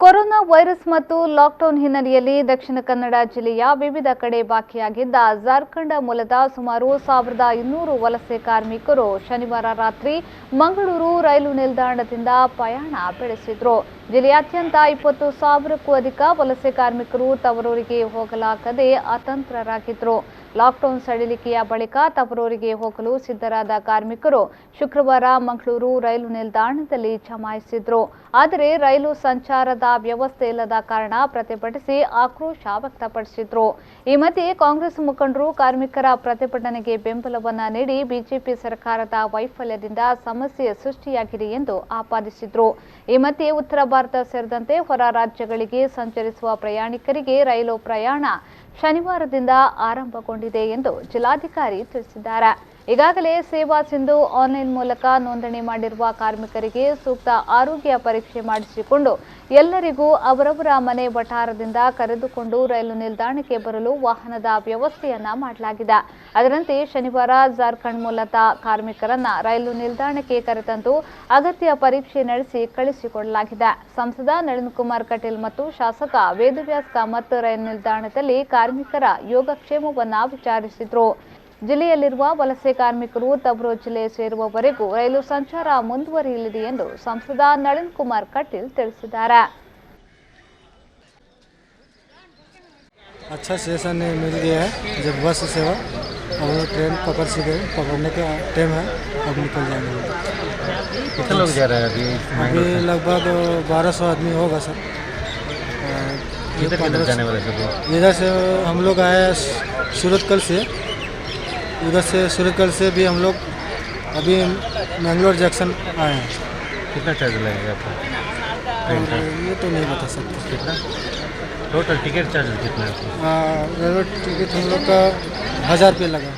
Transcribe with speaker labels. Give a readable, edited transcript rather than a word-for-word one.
Speaker 1: Corona virus ಮತ್ತು lockdown ಹಿನ್ನೆಲೆಯಲ್ಲಿ ದಕ್ಷಿಣ ಕನ್ನಡ ಜಿಲ್ಲೆಯ ವಿವಿಧ ಕಡೆ ಬಾಕಿಯಾಗಿದ್ದ ಜಾರ್ಖಂಡ್ ಮೂಲದ ಸುಮಾರು 1200 ವಲಸೆ ಕಾರ್ಮಿಕರು ಶನಿವಾರ ರಾತ್ರಿ ಮಂಗಳೂರು ರೈಲು ನಿಲ್ದಾಣದಿಂದ ಪಯಣ ಬೆಳೆಸಿದರು. ಜಿಲ್ಲೆಯಾದ್ಯಂತ 20,000ಕ್ಕೂ ಅಧಿಕ ವಲಸೆ ಕಾರ್ಮಿಕರು ತವರೂರಿಗೆ ಹೋಗಲಾಗದೆ ಅತಂತ್ರರಾಗಿದ್ದರು. ಲಾಕ್ಡೌನ್ ಸಡಿಲಿಕೆಯ ಬಳಿಕ ತವರೂರಿಗೆ ಹೋಗಲು ಸಿದ್ಧರಾದ ಕಾರ್ಮಿಕರು ಶುಕ್ರವಾರ ಮಂಗಳೂರು ರೈಲು ನಿಲ್ದಾಣದಲ್ಲಿ ಜಮಾಯಿಸಿದ್ರು. ಆದರೆ ರೈಲು ಸಂಚಾರದ ವ್ಯವಸ್ಥೆ ಇಲ್ಲದ ಕಾರಣ ಪ್ರತಿಭಟಿಸಿ ಆಕ್ರೋಶ ವ್ಯಕ್ತಪಡಿಸಿದ್ರು. ಈ ಮಧ್ಯೆ ಕಾಂಗ್ರೆಸ್ ಮುಖಂಡರು ಕಾರ್ಮಿಕರ ಪ್ರತಿಭಟನೆಗೆ ಬೆಂಬಲವನ್ನ ನೀಡಿ ಬಿಜೆಪಿ ಸರ್ಕಾರದ ವೈಫಲ್ಯದಿಂದ ಸಮಸ್ಯೆ ಸೃಷ್ಟಿಯಾಗಿದೆ ಎಂದು ಆಪಾದಿಸಿದ್ರು. ಈ ಮಧ್ಯೆ ಉತ್ತರ ಭಾರತ ಸೇರಿದಂತೆ ಹೊರ ರಾಜ್ಯಗಳಿಗೆ ಸಂಚರಿಸುವ ಪ್ರಯಾಣಿಕರಿಗೆ ರೈಲು ಪ್ರಯಾಣ ಶನಿವಾರದಿಂದ ಆರಂಭಗೊಂಡಿದೆ ಎಂದು ಜಿಲ್ಲಾಧಿಕಾರಿ ತಿಳಿಸಿದ್ದಾರೆ. ಈಗಾಗಲೇ ಸೇವಾ ಸಿಂಧು ಆನ್ಲೈನ್ ಮೂಲಕ ನೋಂದಣಿ ಮಾಡಿರುವ ಕಾರ್ಮಿಕರಿಗೆ ಸೂಕ್ತ ಆರೋಗ್ಯ ಪರೀಕ್ಷೆ ಮಾಡಿಸಿಕೊಂಡು ಎಲ್ಲರಿಗೂ ಅವರವರ ಮನೆ ವಠಾರದಿಂದ ಕರೆದುಕೊಂಡು ರೈಲು ನಿಲ್ದಾಣಕ್ಕೆ ಬರಲು ವಾಹನದ ವ್ಯವಸ್ಥೆಯನ್ನ ಮಾಡಲಾಗಿದೆ. ಅದರಂತೆ ಶನಿವಾರ ಜಾರ್ಖಂಡ್ ಮೂಲದ ಕಾರ್ಮಿಕರನ್ನ ರೈಲು ನಿಲ್ದಾಣಕ್ಕೆ ಕರೆತಂದು ಅಗತ್ಯ ಪರೀಕ್ಷೆ ನಡೆಸಿ ಕಳಿಸಿಕೊಡಲಾಗಿದೆ. ಸಂಸದ ನಳಿನ್ ಕುಮಾರ್ ಕಟೀಲ್ ಮತ್ತು ಶಾಸಕ ವೇದವ್ಯಾಸ್ ಕಾಮತ್ ರೈಲು ನಿಲ್ದಾಣದಲ್ಲಿ ಕಾರ್ಮಿಕರ ಯೋಗಕ್ಷೇಮವನ್ನ ವಿಚಾರಿಸಿದ್ರು. ಜಿಲ್ಲೆಯಲ್ಲಿರುವ ವಲಸೆ ಕಾರ್ಮಿಕರು ತವರು ಜಿಲ್ಲೆ ಸೇರುವವರೆಗೂ ರೈಲು ಸಂಚಾರ ಮುಂದುವರಿಯಲಿದೆ ಎಂದು ಸಂಸದ ನಳಿನ್ ಕುಮಾರ್ ಕಟೀಲ್ ತಿಳಿಸಿದ್ದಾರೆ.
Speaker 2: अच्छा सेशन मिल गया है। जब बस सेवा हम लोग ट्रेन पकड़ने का टाइम है, अब निकल जाएंगे।
Speaker 3: कितने लोग जा रहे हैं
Speaker 2: अभी लगभग 1200 आदमी होगा सर।
Speaker 3: किधर जाने वाले सब?
Speaker 2: इधर से हम लोग आए सूरतकल से, उधर से सूरतकल से भी हम लोग अभी मैंगलोर जंक्शन आए हैं।
Speaker 3: कितना चार्ज लगेगा आपका?
Speaker 2: ये तो नहीं बता सकते।
Speaker 3: कितना टोटल टिकट चार्ज कितना है?
Speaker 2: रेलवे टिकट हम लोग का 1000 रुपये लगा।